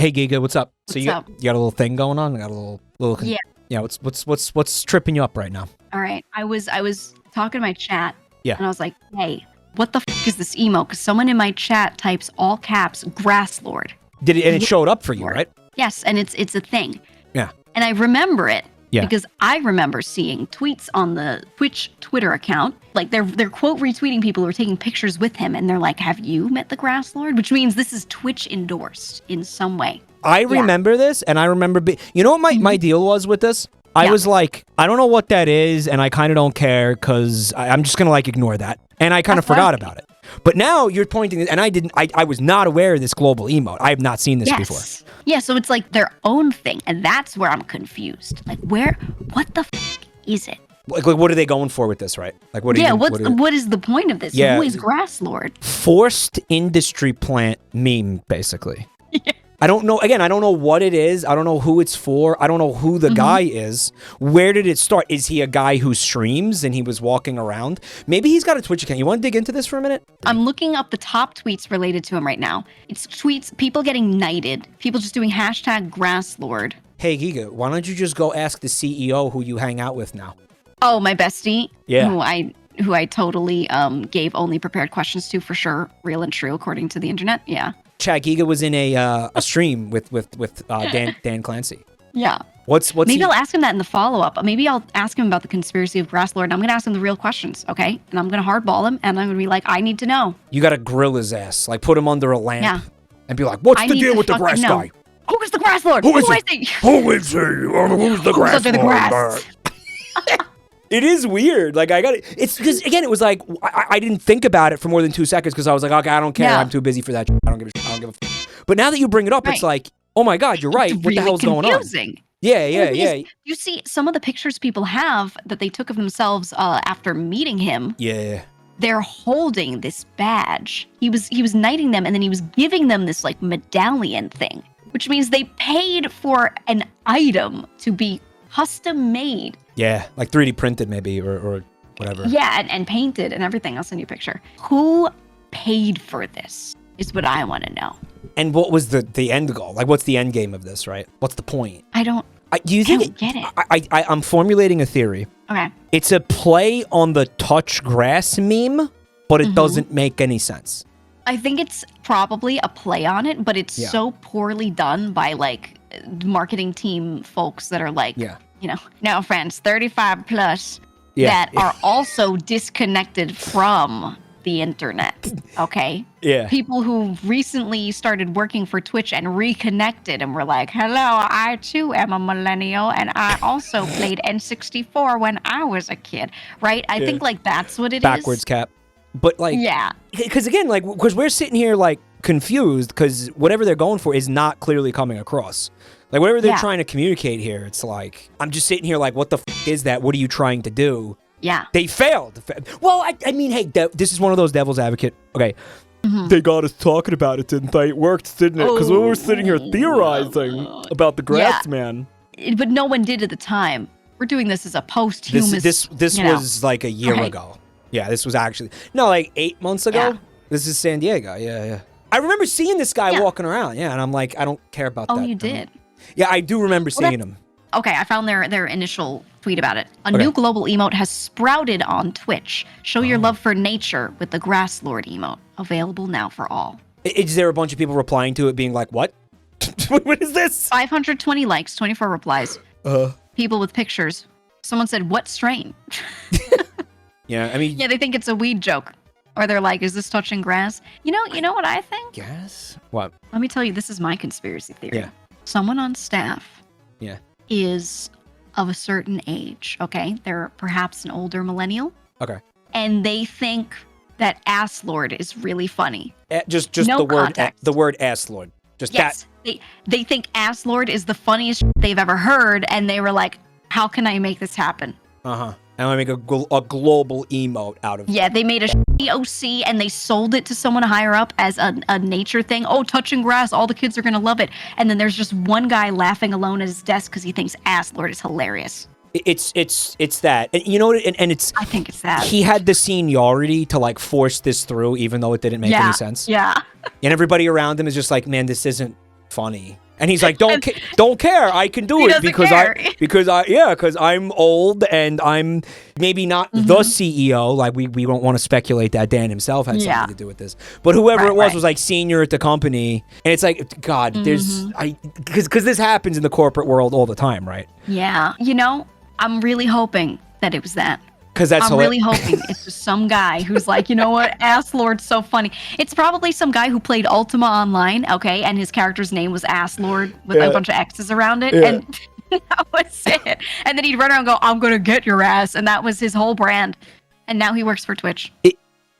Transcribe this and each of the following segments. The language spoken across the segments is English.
Hey Giga, what's up? So What's you up? got a little thing going on? I got a little. Yeah. Yeah. What's tripping you up right now? All right. I was talking to my chat. Yeah. And I was like, hey, what the is this emo? Because someone in my chat types all caps Grasslord. Did it? And it showed up for you, right? Yes, and it's a thing. Yeah. And I remember it. Yeah. Because I remember seeing tweets on the Twitch Twitter account. Like they're quote retweeting people who are taking pictures with him, and they're like, "Have you met the Grasslord?" Which means this is Twitch endorsed in some way. I remember this, and I remember. You know what my deal was with this? I was like, I don't know what that is, and I kind of don't care because I'm just gonna like ignore that, and I kind of forgot about it. But now you're pointing, and I was not aware of this global emote. I have not seen this before. Yeah, so it's like their own thing, and that's where I'm confused. Like, what the is it? Like, what are they going for with this, right? Like, what? What is the point of this? Yeah, Who is Grasslord? Forced industry plant meme, basically. Yeah. I don't know. Again, I don't know what it is. I don't know who it's for. I don't know who the guy is. Where did it start? Is he a guy who streams and he was walking around? Maybe he's got a Twitch account. You want to dig into this for a minute? I'm looking up the top tweets related to him right now. It's tweets, people getting knighted, people just doing hashtag Grasslord. Hey, Giga, why don't you just go ask the CEO who you hang out with now? Oh, my bestie? Yeah. Who I totally gave only prepared questions to for sure. Real and true, according to the internet. Yeah. Chad Giga was in a stream with Dan Clancy. Yeah. What's Maybe I'll ask him that in the follow-up. Maybe I'll ask him about the conspiracy of Grasslord, and I'm going to ask him the real questions, okay? And I'm going to hardball him, and I'm going to be like, I need to know. You got to grill his ass. Like, put him under a lamp and be like, what's the deal with the grass guy? Who is the Grasslord? Who is he? Who is he? Who's the grass under the grass? It is weird. Like, it's because, again, it was like, I didn't think about it for more than 2 seconds because I was like, okay, I don't care. I'm too busy for that. I don't give a shit. I don't give a f. But now that you bring it up, it's like, oh my God, you're right. It's what the hell's going on? Yeah. You see some of the pictures people have that they took of themselves after meeting him. Yeah. They're holding this badge. He was knighting them, and then he was giving them this like medallion thing, which means they paid for an item to be custom made. Yeah, like 3D printed maybe or whatever. Yeah, and painted and everything. I'll send you a picture. Who paid for this is what I want to know. And what was the end goal? Like, what's the end game of this, right? What's the point? I don't get it. I'm formulating a theory. Okay. It's a play on the touch grass meme, but it doesn't make any sense. I think it's probably a play on it, but it's so poorly done by like marketing team folks that are like, now friends, 35 plus that are also disconnected from the internet. Okay. Yeah. People who recently started working for Twitch and reconnected and were like, hello, I too am a millennial and I also played N64 when I was a kid. Right? I think like that's what it is. Backwards cap. But like, because again, like, because we're sitting here like confused because whatever they're going for is not clearly coming across. Like, whatever they're trying to communicate here, it's like, I'm just sitting here like, what the f is that? What are you trying to do? Yeah. They failed. Well, I mean, hey, this is one of those devil's advocate. Okay. They got us talking about it, didn't they? It worked, didn't it? Because we were sitting here theorizing about the grass man. But no one did at the time. We're doing this as a posthumous. This was like a year ago. Yeah, this was actually like 8 months ago. Yeah. This is San Diego. Yeah. I remember seeing this guy walking around. Yeah, and I'm like, I don't care about that. Oh, you did? Yeah, I do remember seeing him. Okay, I found their initial tweet about it. A new global emote has sprouted on Twitch. Show your love for nature with the Grasslord emote. Available now for all. Is there a bunch of people replying to it being like, what? What is this? 520 likes, 24 replies. People with pictures. Someone said, what strain? Yeah, I mean... Yeah, they think it's a weed joke. Or they're like, is this touching grass? You know what I think? Yes? What? Let me tell you, this is my conspiracy theory. Yeah. Someone on staff is of a certain age, okay? They're perhaps an older millennial. Okay. And they think that Grasslord is really funny. Just no the word context. the word Grasslord. Just that. They think Grasslord is the funniest they've ever heard, and they were like, how can I make this happen? And I make a global emote out of it. Yeah, they made a OC and they sold it to someone higher up as a nature thing. Oh, touching grass, all the kids are going to love it. And then there's just one guy laughing alone at his desk because he thinks Grasslord is hilarious. It's that. And you know what? And it's... I think it's that. He had the seniority to like force this through even though it didn't make any sense. Yeah. And everybody around him is just like, man, this isn't funny. And he's like, don't care. I can do it because I'm old and I'm maybe not the CEO. Like we don't want to speculate that Dan himself had something to do with this. But whoever it was like senior at the company. And it's like, God, because this happens in the corporate world all the time, right? Yeah. You know, I'm really hoping that it was that. Because I'm really hoping it's just some guy who's like, you know what, Grasslord's so funny. It's probably some guy who played Ultima Online, okay, and his character's name was Grasslord with a bunch of X's around it, and that was it. And then he'd run around and go, I'm gonna get your ass, and that was his whole brand. And now he works for Twitch.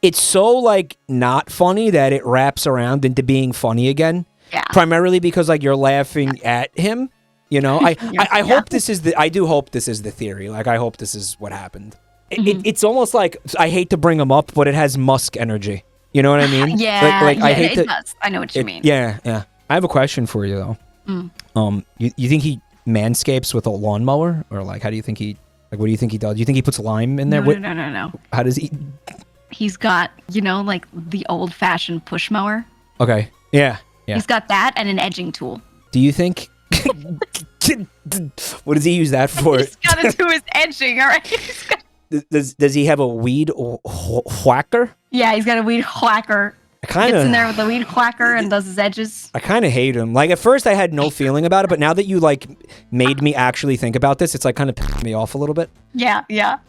It's so like not funny that it wraps around into being funny again. Yeah. Primarily because like you're laughing at him. You know, I hope this is I do hope this is the theory. Like I hope this is what happened. It's almost like, I hate to bring him up, but it has Musk energy. You know what I mean? It does. I know what you mean. Yeah. I have a question for you though. You think he manscapes with a lawnmower, or like how do you think he? Like what do you think he does? Do you think he puts lime in there? No. How does he? He's got like the old-fashioned push mower. Okay. Yeah. He's got that and an edging tool. Do you think? What does he use that for? He's got to do his edging, all right? Does he have a weed whacker? Yeah, he's got a weed whacker. Gets in there with the weed whacker and does his edges. I kind of hate him. Like at first I had no feeling about it, but now that you like made me actually think about this, it's like kind of pissed me off a little bit. Yeah.